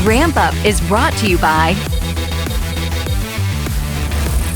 RampUp is brought to you by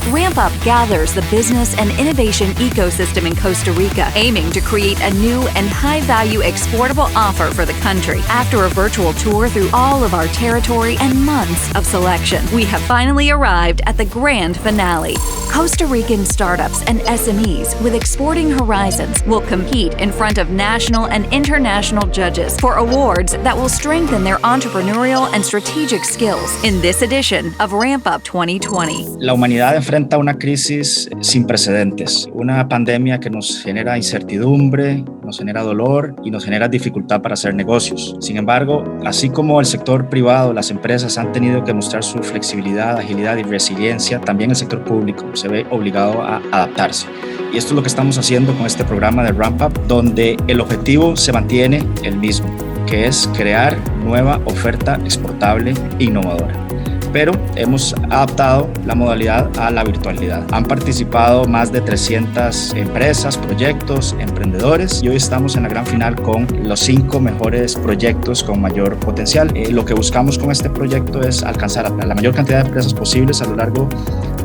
RampUp gathers the business and innovation ecosystem in Costa Rica, aiming to create a new and high-value exportable offer for the country. After a virtual tour through all of our territory and months of selection, we have finally arrived at the grand finale. Costa Rican startups and SMEs with exporting horizons will compete in front of national and international judges for awards that will strengthen their entrepreneurial and strategic skills in this edition of RampUp 2020. La humanidad enfrenta una crisis sin precedentes, una pandemia que nos genera incertidumbre, nos genera dolor y nos genera dificultad para hacer negocios. Sin embargo, así como el sector privado, las empresas han tenido que mostrar su flexibilidad, agilidad y resiliencia, también el sector público se ve obligado a adaptarse. Y esto es lo que estamos haciendo con este programa de RampUp, donde el objetivo se mantiene el mismo, que es crear nueva oferta exportable e innovadora. Pero hemos adaptado la modalidad a la virtualidad. Han participado más de 300 empresas, proyectos, emprendedores, y hoy estamos en la gran final con los 5 mejores proyectos con mayor potencial. Lo que buscamos con este proyecto es alcanzar a la mayor cantidad de empresas posibles a lo largo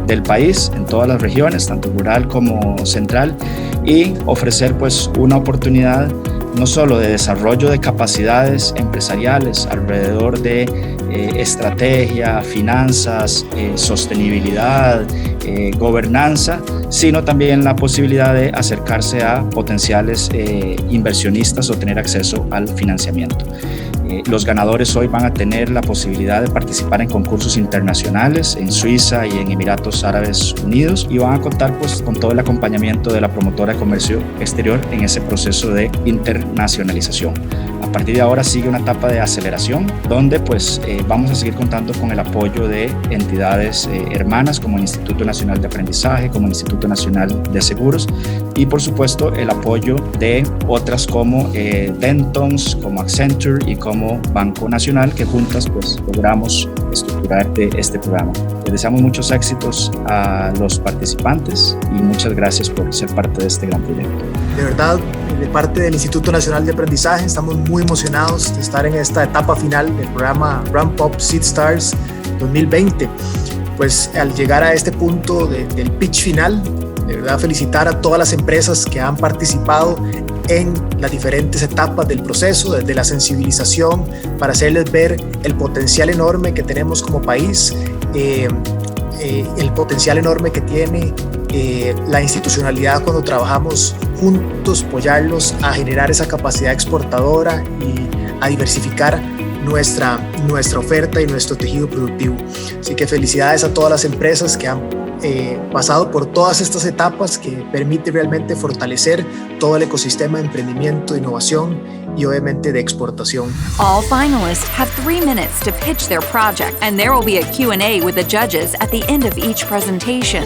del país, en todas las regiones, tanto rural como central, y ofrecer pues una oportunidad no solo de desarrollo de capacidades empresariales alrededor de estrategia, finanzas, sostenibilidad, gobernanza, sino también la posibilidad de acercarse a potenciales inversionistas o tener acceso al financiamiento. Los ganadores hoy van a tener la posibilidad de participar en concursos internacionales en Suiza y en Emiratos Árabes Unidos, y van a contar pues con todo el acompañamiento de la promotora de comercio exterior en ese proceso de internacionalización. A partir de ahora sigue una etapa de aceleración donde pues vamos a seguir contando con el apoyo de entidades hermanas como el Instituto Nacional de Aprendizaje, como el Instituto Nacional de Seguros, y por supuesto el apoyo de otras como Dentons, como Accenture y como Banco Nacional, que juntas pues logramos estructurar este programa. Les deseamos muchos éxitos a los participantes y muchas gracias por ser parte de este gran proyecto. De verdad, de parte del Instituto Nacional de Aprendizaje, estamos muy emocionados de estar en esta etapa final del programa RampUp Seed Stars 2020. Pues al llegar a este punto del pitch final, de verdad felicitar a todas las empresas que han participado en las diferentes etapas del proceso, desde la sensibilización para hacerles ver el potencial enorme que tenemos como país, el potencial enorme que tiene la institucionalidad cuando trabajamos juntos, apoyarlos a generar esa capacidad exportadora y a diversificar nuestra oferta y nuestro tejido productivo. Así que felicidades a todas las empresas que han pasado por todas estas etapas que permite realmente fortalecer todo el ecosistema de emprendimiento, de innovación y obviamente de exportación. All finalists have 3 minutes to pitch their project, and there will be a Q&A with the judges at the end of each presentation.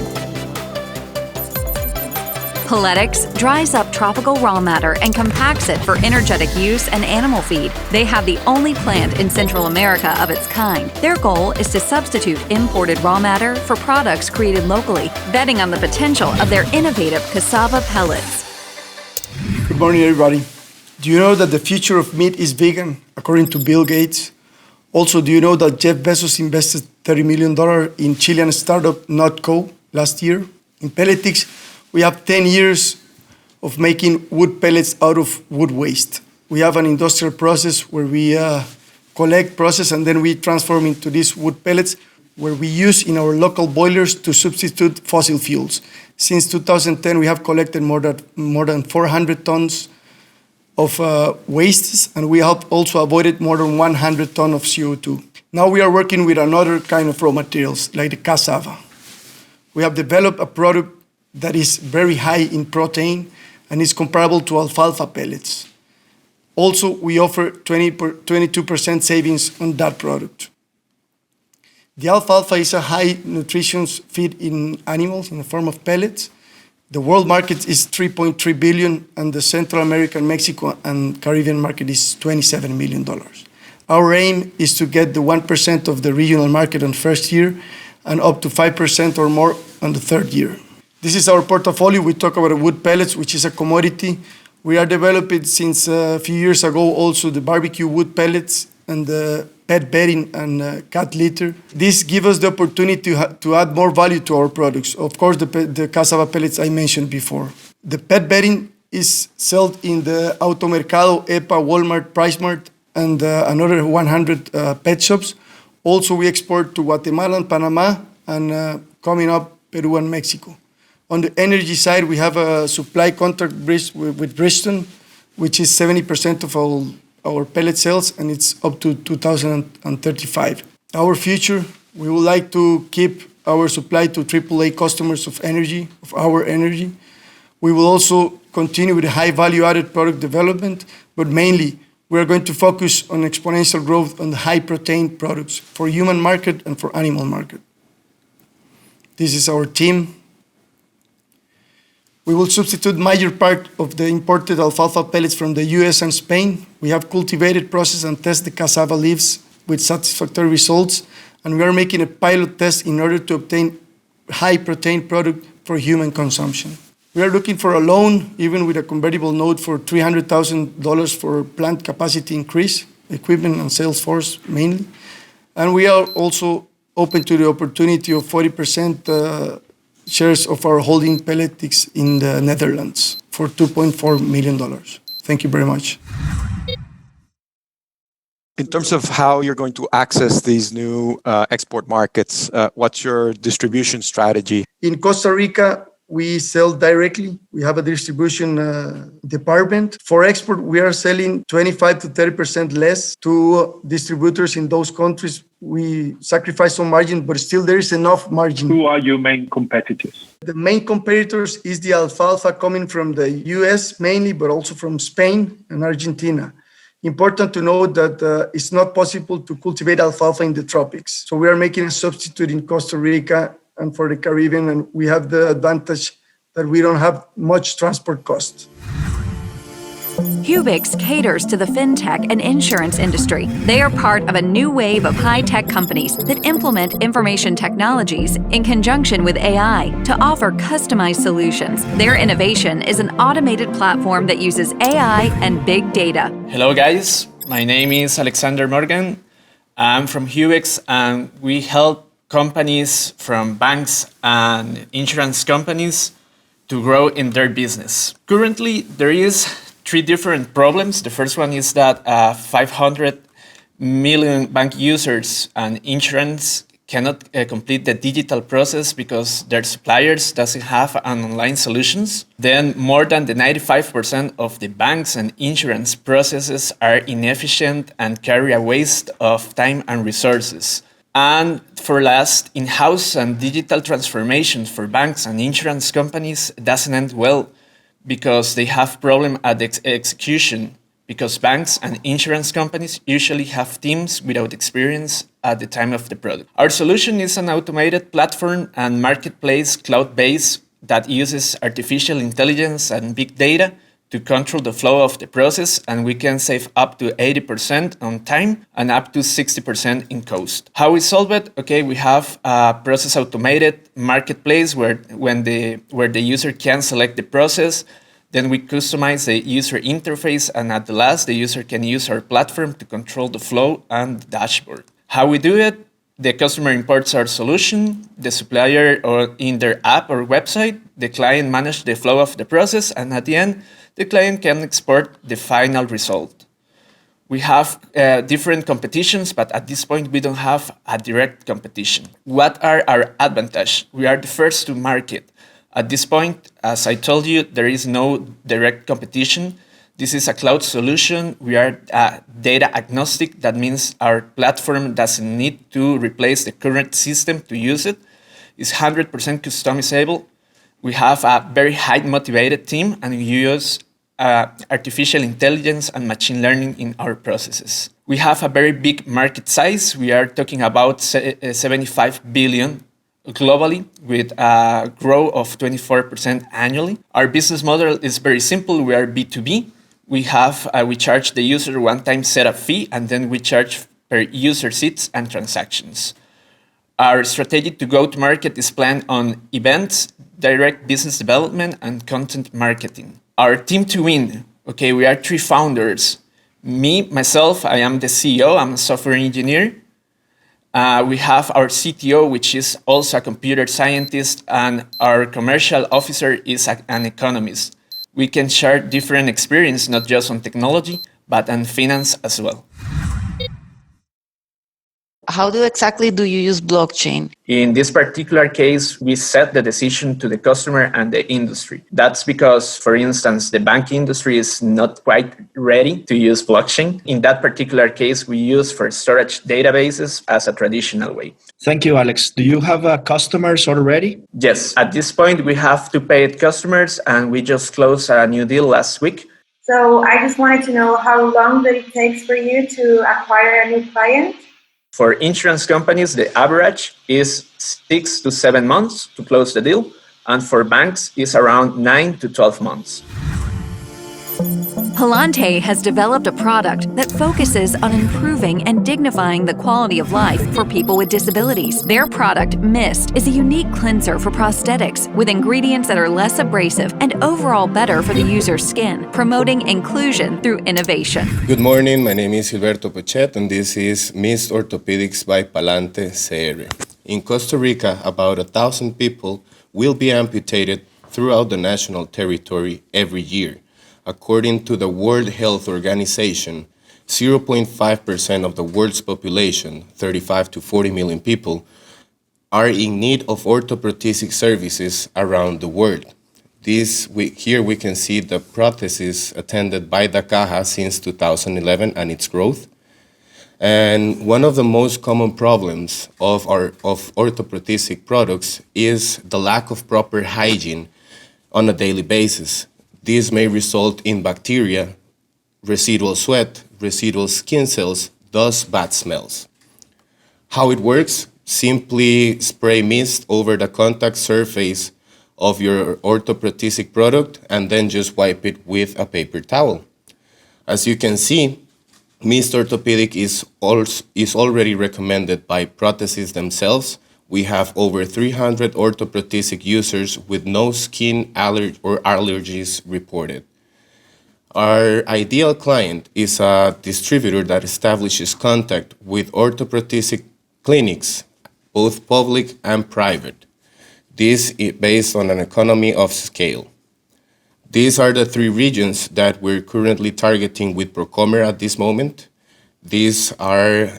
Pelletix dries up tropical raw matter and compacts it for energetic use and animal feed. They have the only plant in Central America of its kind. Their goal is to substitute imported raw matter for products created locally, betting on the potential of their innovative cassava pellets. Good morning, everybody. Do you know that the future of meat is vegan, according to Bill Gates? Also, do you know that Jeff Bezos invested $30 million in Chilean startup Notco last year? In Pelletix, we have 10 years of making wood pellets out of wood waste. We have an industrial process where we collect, process, and then we transform into these wood pellets where we use in our local boilers to substitute fossil fuels. Since 2010, we have collected more than 400 tons of wastes, and we have also avoided more than 100 tons of CO2. Now we are working with another kind of raw materials, like the cassava. We have developed a product that is very high in protein and is comparable to alfalfa pellets. Also, we offer 22% savings on that product. The alfalfa is a high nutrition feed in animals in the form of pellets. The world market is 3.3 billion, and the Central American, Mexico, and Caribbean market is $27 million. Our aim is to get the 1% of the regional market on first year and up to 5% or more on the third year. This is our portfolio. We talk about wood pellets, which is a commodity. We are developing since a few years ago also the barbecue wood pellets and pet bedding and cat litter. This gives us the opportunity to add more value to our products. Of course, the cassava pellets I mentioned before. The pet bedding is sold in the Automercado, EPA, Walmart, PriceMart, and another 100 pet shops. Also, we export to Guatemala and Panama, and coming up, Peru and Mexico. On the energy side, we have a supply contract with Bristol, which is 70% of our pellet sales, and it's up to 2035. Our future, we would like to keep our supply to AAA customers of our energy. We will also continue with high value-added product development, but mainly we are going to focus on exponential growth on the high protein products for human market and for animal market. This is our team. We will substitute major part of the imported alfalfa pellets from the US and Spain. We have cultivated, processed, and tested the cassava leaves with satisfactory results, and we are making a pilot test in order to obtain high protein product for human consumption. We are looking for a loan, even with a convertible note, for $300,000 for plant capacity increase, equipment and sales force mainly. And we are also open to the opportunity of 40% shares of our holding Pelletics in the Netherlands for $2.4 million. Thank you very much. In terms of how you're going to access these new export markets, what's your distribution strategy? In Costa Rica, we sell directly. We have a distribution department. For export, we are selling 25 to 30% less to distributors in those countries. We sacrifice some margin, but still there is enough margin. Who are your main competitors? The main competitors is the alfalfa coming from the US mainly, but also from Spain and Argentina. Important to note that it's not possible to cultivate alfalfa in the tropics. So we are making a substitute in Costa Rica and for the Caribbean, and we have the advantage that we don't have much transport costs. Hubix caters to the fintech and insurance industry. They are part of a new wave of high-tech companies that implement information technologies in conjunction with AI to offer customized solutions. Their innovation is an automated platform that uses AI and big data. Hello guys, my name is Alexander Morgan. I'm from Hubix, and we help companies from banks and insurance companies to grow in their business. Currently, there is 3 different problems. The first one is that 500 million bank users and insurance cannot complete the digital process because their suppliers doesn't have an online solutions. Then more than the 95% of the banks and insurance processes are inefficient and carry a waste of time and resources. And for last, in-house and digital transformations for banks and insurance companies doesn't end well because they have problem at the execution, because banks and insurance companies usually have teams without experience at the time of the product. Our solution is an automated platform and marketplace cloud-based that uses artificial intelligence and big data to control the flow of the process, and we can save up to 80% on time and up to 60% in cost. How we solve it? Okay, we have a process automated marketplace where the user can select the process. Then we customize the user interface, and at the last, the user can use our platform to control the flow and the dashboard. How we do it? The customer imports our solution, the supplier or in their app or website, the client manages the flow of the process, and at the end, the client can export the final result. We have different competitions, but at this point, we don't have a direct competition. What are our advantages? We are the first to market. At this point, as I told you, there is no direct competition. This is a cloud solution. We are data agnostic. That means our platform doesn't need to replace the current system to use it. It's 100% customizable. We have a very high motivated team, and we use artificial intelligence and machine learning in our processes. We have a very big market size. We are talking about 75 billion globally, with a growth of 24% annually. Our business model is very simple. We are B2B. We charge the user one-time setup fee, and then we charge per user seats and transactions. Our strategy to go to market is planned on events, direct business development, and content marketing. Our team to win. Okay, we are 3 founders. Myself, I am the CEO, I'm a software engineer. We have our CTO, which is also a computer scientist, and our commercial officer is an economist. We can share different experience, not just on technology, but on finance as well. How exactly do you use blockchain? In this particular case, we set the decision to the customer and the industry. That's because, for instance, the banking industry is not quite ready to use blockchain. In that particular case, we use for storage databases as a traditional way. Thank you, Alex. Do you have customers already? Yes, at this point, we have 2 paid customers, and we just closed a new deal last week. So I just wanted to know how long that it takes for you to acquire a new client? For insurance companies, the average is 6 to 7 months to close the deal, and for banks, it's around 9 to 12 months. Palante has developed a product that focuses on improving and dignifying the quality of life for people with disabilities. Their product, Mist, is a unique cleanser for prosthetics with ingredients that are less abrasive and overall better for the user's skin, promoting inclusion through innovation. Good morning, my name is Gilberto Pochet and this is Mist Orthopedics by Palante CR. In Costa Rica, about 1,000 people will be amputated throughout the national territory every year. According to the World Health Organization, 0.5% of the world's population, 35 to 40 million people, are in need of orthoprothetic services around the world. Here we can see the prosthesis attended by the Caja since 2011 and its growth. And one of the most common problems of orthoprothetic products is the lack of proper hygiene on a daily basis. This may result in bacteria, residual sweat, residual skin cells, thus bad smells. How it works? Simply spray mist over the contact surface of your orthoprothetic product and then just wipe it with a paper towel. As you can see, Mist Orthopedic is already recommended by prosthetists themselves. We have over 300 orthoprothetic users with no skin allergies reported. Our ideal client is a distributor that establishes contact with orthoprothetic clinics, both public and private. This is based on an economy of scale. These are the 3 regions that we're currently targeting with Procomer at this moment. These are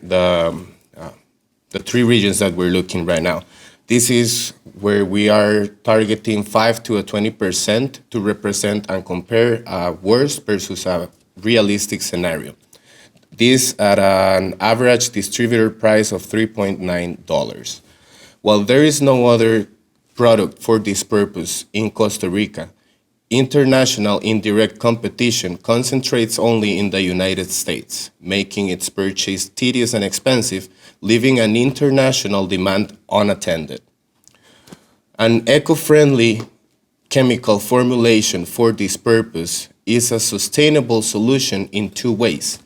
the 3 regions that we're looking right now. This is where we are targeting 5 to 20% to represent and compare a worst versus a realistic scenario. This at an average distributor price of $3.9. While there is no other product for this purpose in Costa Rica, international indirect competition concentrates only in the United States, making its purchase tedious and expensive, leaving an international demand unattended. An eco-friendly chemical formulation for this purpose is a sustainable solution in 2 ways,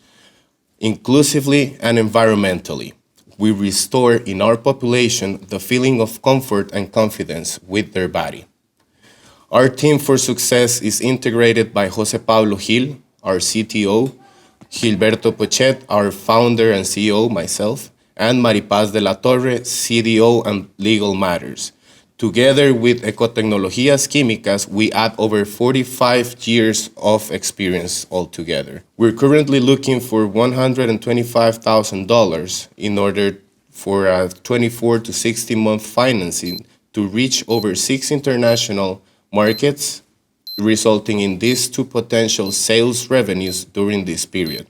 inclusively and environmentally. We restore in our population the feeling of comfort and confidence with their body. Our team for success is integrated by Jose Pablo Gil, our CTO, Gilberto Pochet, our founder and CEO, myself, and Maripaz de la Torre, CDO and Legal Matters. Together with Ecotecnologías Químicas, we add over 45 years of experience altogether. We're currently looking for $125,000 in order for a 24 to 60-month financing to reach over 6 international markets, resulting in these 2 potential sales revenues during this period.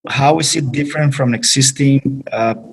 How is it different from existing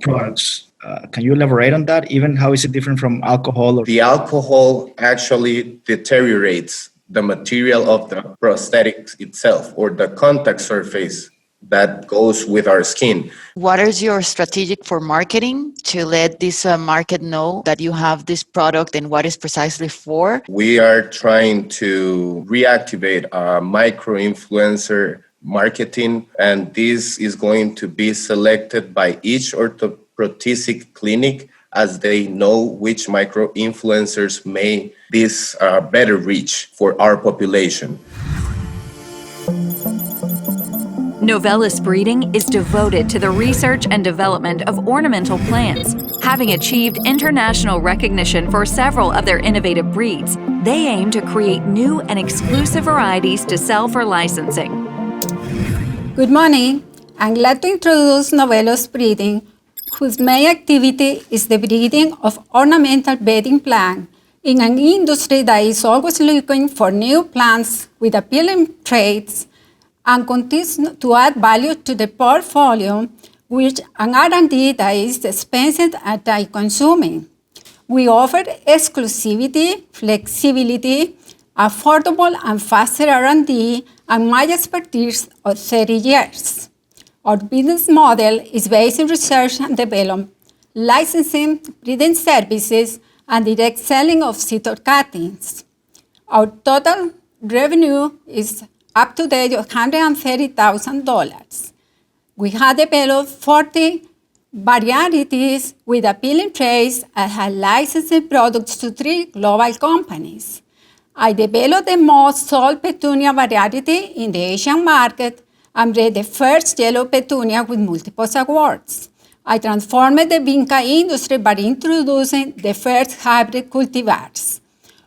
products? Can you elaborate on that? Even how is it different from alcohol? The alcohol actually deteriorates the material of the prosthetics itself or the contact surface that goes with our skin. What is your strategy for marketing to let this market know that you have this product and what it's precisely for? We are trying to reactivate a micro-influencer marketing, and this is going to be selected by each orthoprothetic clinic as they know which micro-influencers may this better reach for our population. Novellus Breeding is devoted to the research and development of ornamental plants. Having achieved international recognition for several of their innovative breeds, they aim to create new and exclusive varieties to sell for licensing. Good morning. I'm glad to introduce Novellus Breeding, whose main activity is the breeding of ornamental bedding plants in an industry that is always looking for new plants with appealing traits and continues to add value to the portfolio, which an R&D that is expensive and time-consuming. We offer exclusivity, flexibility, affordable and faster R&D, and my expertise of 30 years. Our business model is based in research and development, licensing, breeding services, and direct selling of seed cuttings. Our total revenue is up to date of $130,000. We have developed 40 varieties with appealing traits and have licensed products to 3 global companies. I developed the most sold petunia variety in the Asian market and bred the first yellow petunia with multiple awards. I transformed the vinca industry by introducing the first hybrid cultivars.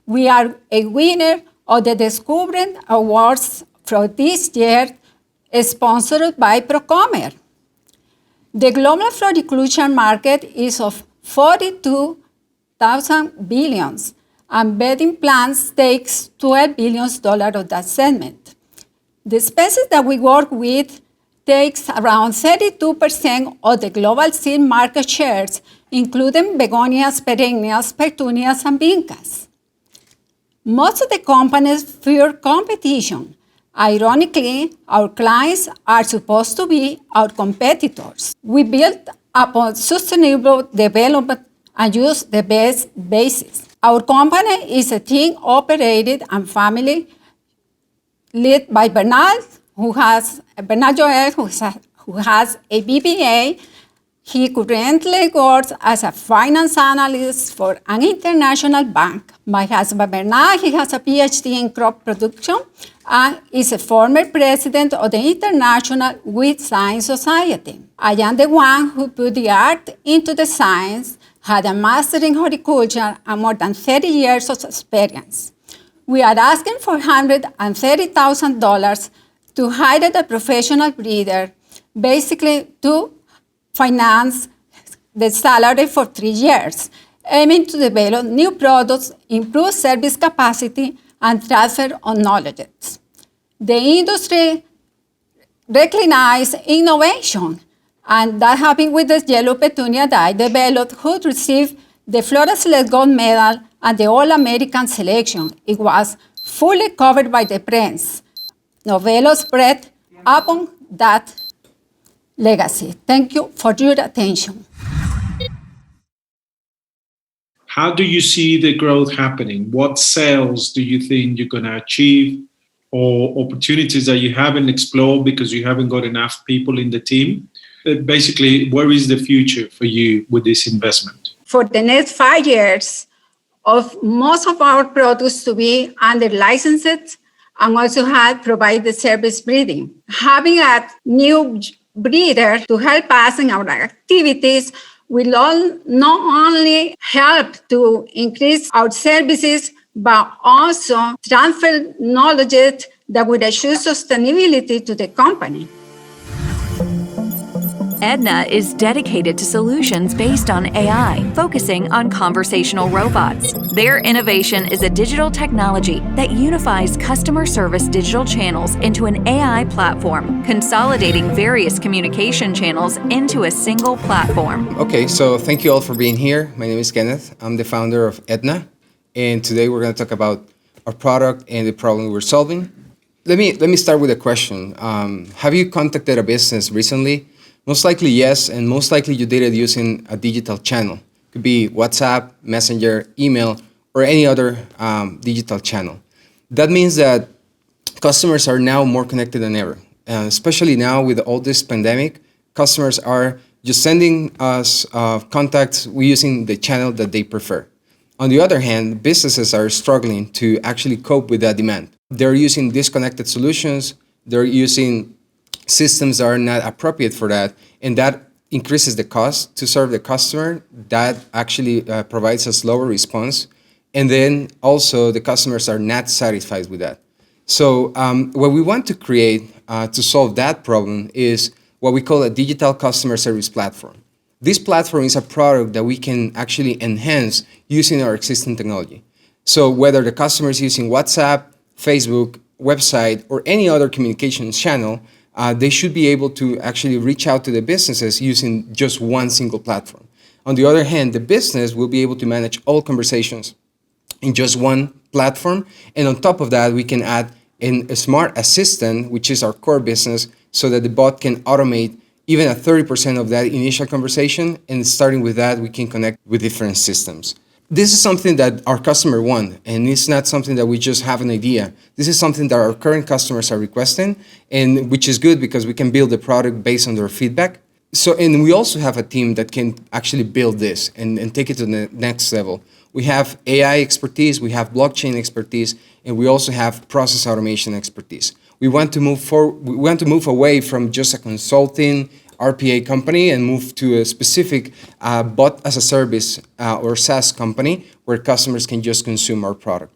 We are a winner of the Descubren Awards from this year, sponsored by Procomer. The global floriculture market is of 42,000 billions, and bedding plants takes $12 billion of that segment. The species that we work with takes around 32% of the global seed market shares, including begonias, perennials, petunias, and vincas. Most of the companies fear competition. Ironically, our clients are supposed to be our competitors. We build upon sustainable development and use the best basis. Our company is a team-operated and family led by Bernard Joel, who has a BBA. He currently works as a finance analyst for an international bank. My husband Bernard, he has a PhD in crop production and is a former president of the International Wheat Science Society. I am the one who put the art into the science, had a master in horticulture, and more than 30 years of experience. We are asking for $130,000 to hire a professional breeder, basically to finance the salary for 3 years, aiming to develop new products, improve service capacity, and transfer on knowledge. The industry recognizes innovation, and that happened with the yellow petunia that I developed, who received the Flora Select Gold Medal and the All-American selection. It was fully covered by the press. Novellus bred upon that legacy. Thank you for your attention. How do you see the growth happening? What sales do you think you're going to achieve, or opportunities that you haven't explored because you haven't got enough people in the team? Basically, where is the future for you with this investment? For the next 5 years, of most of our products to be under licensed and also provide the service breeding. Having a new breeder to help us in our activities will not only help to increase our services, but also transfer knowledge that would assure sustainability to the company. Edna is dedicated to solutions based on AI, focusing on conversational robots. Their innovation is a digital technology that unifies customer service digital channels into an AI platform, consolidating various communication channels into a single platform. Okay, so thank you all for being here. My name is Kenneth. I'm the founder of Edna, and today we're going to talk about our product and the problem we're solving. Let me start with a question. Have you contacted a business recently? Most likely yes, and most likely you did it using a digital channel. It could be WhatsApp, Messenger, email, or any other digital channel. That means that customers are now more connected than ever. Especially now with all this pandemic, customers are just sending us contacts using the channel that they prefer. On the other hand, businesses are struggling to actually cope with that demand. They're using disconnected solutions, they're using systems that are not appropriate for that, and that increases the cost to serve the customer. That actually provides a slower response. And then also the customers are not satisfied with that. So what we want to create to solve that problem is what we call a digital customer service platform. This platform is a product that we can actually enhance using our existing technology. So whether the customer is using WhatsApp, Facebook, website, or any other communications channel, they should be able to actually reach out to the businesses using just one single platform. On the other hand, the business will be able to manage all conversations in just one platform. And on top of that, we can add in a smart assistant, which is our core business, so that the bot can automate even at 30% of that initial conversation. And starting with that, we can connect with different systems. This is something that our customer want, and it's not something that we just have an idea. This is something that our current customers are requesting, and which is good because we can build the product based on their feedback. So, and we also have a team that can actually build this and take it to the next level. We have AI expertise, we have blockchain expertise, and we also have process automation expertise. We want to move away from just a consulting RPA company and move to a specific bot as a service or SaaS company where customers can just consume our product.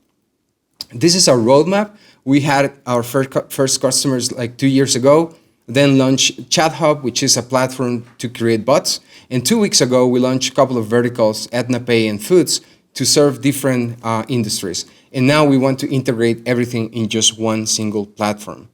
This is our roadmap. We had our first customers like 2 years ago, then launched Chat Hub, which is a platform to create bots. And 2 weeks ago, we launched a couple of verticals, Aetna Pay and Foods, to serve different industries. And now we want to integrate everything in just one single platform.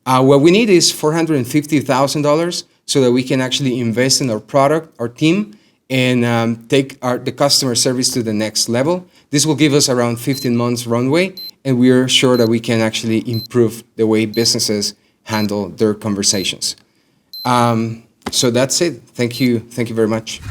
What we need is $450,000 so that we can actually invest in our product, our team, and take the customer service to the next level. This will give us around 15 months runway, and we are sure that we can actually improve the way businesses handle their conversations. So that's it. Thank you. Thank you very much.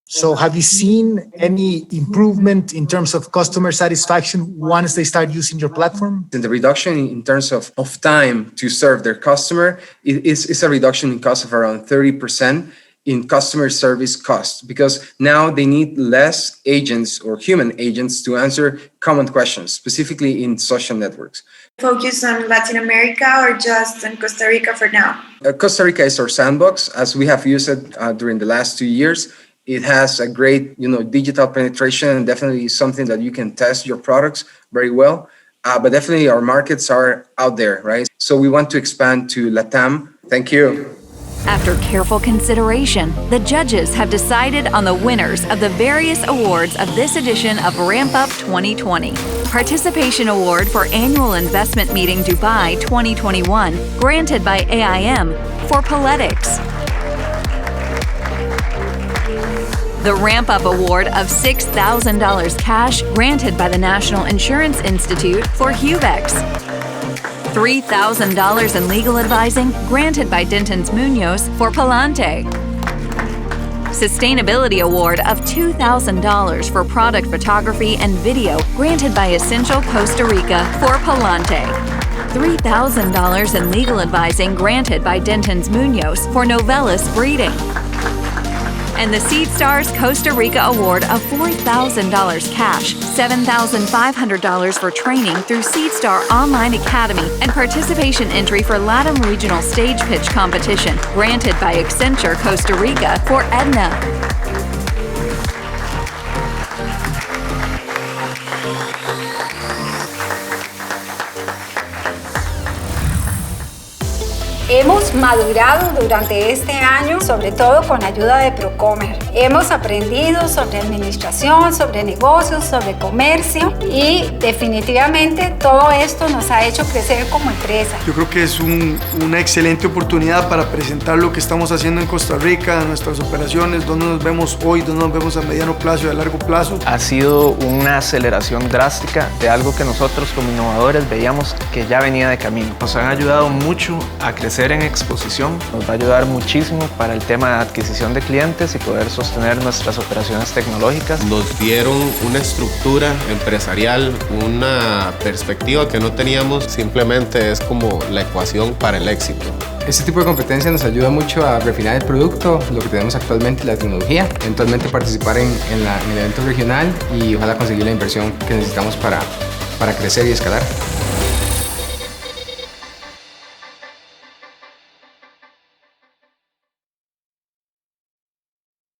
So have you seen any improvement in terms of customer satisfaction once they start using your platform? And the reduction in terms of time to serve their customer is a reduction in cost of around 30% in customer service costs, because now they need less agents or human agents to answer common questions, specifically in social networks. Focus on Latin America or just on Costa Rica for now? Costa Rica is our sandbox, as we have used it during the last 2 years. It has a great, digital penetration, and definitely something that you can test your products very well. But definitely our markets are out there, right? So we want to expand to LATAM. Thank you. After careful consideration, the judges have decided on the winners of the various awards of this edition of RampUp 2020. Participation Award for Annual Investment Meeting Dubai 2021, granted by AIM for Politics. The RampUp Award of $6,000 cash, granted by the National Insurance Institute for HUVEX. $3,000 in legal advising, granted by Denton's Munoz for Palante. Sustainability Award of $2,000 for product photography and video, granted by Essential Costa Rica for Palante. $3,000 in legal advising, granted by Denton's Munoz for Novelis Breeding. And the Seed Stars Costa Rica Award of $4,000 cash, $7,500 for training through Seed Star Online Academy, and participation entry for LATAM Regional Stage Pitch Competition, granted by Accenture Costa Rica for Edna. Hemos madurado durante este año, sobre todo con ayuda de Procomer. Hemos aprendido sobre administración, sobre negocios, sobre comercio y definitivamente todo esto nos ha hecho crecer como empresa. Yo creo que es una excelente oportunidad para presentar lo que estamos haciendo en Costa Rica, nuestras operaciones, dónde nos vemos hoy, dónde nos vemos a mediano plazo y a largo plazo. Ha sido una aceleración drástica de algo que nosotros como innovadores veíamos que ya venía de camino. Nos han ayudado mucho a crecer crecer en exposición. Nos va a ayudar muchísimo para el tema de adquisición de clientes y poder sostener nuestras operaciones tecnológicas. Nos dieron una estructura empresarial, una perspectiva que no teníamos, simplemente es como la ecuación para el éxito. Este tipo de competencia nos ayuda mucho a refinar el producto, lo que tenemos actualmente, la tecnología, eventualmente participar en el evento regional y ojalá conseguir la inversión que necesitamos para crecer y escalar.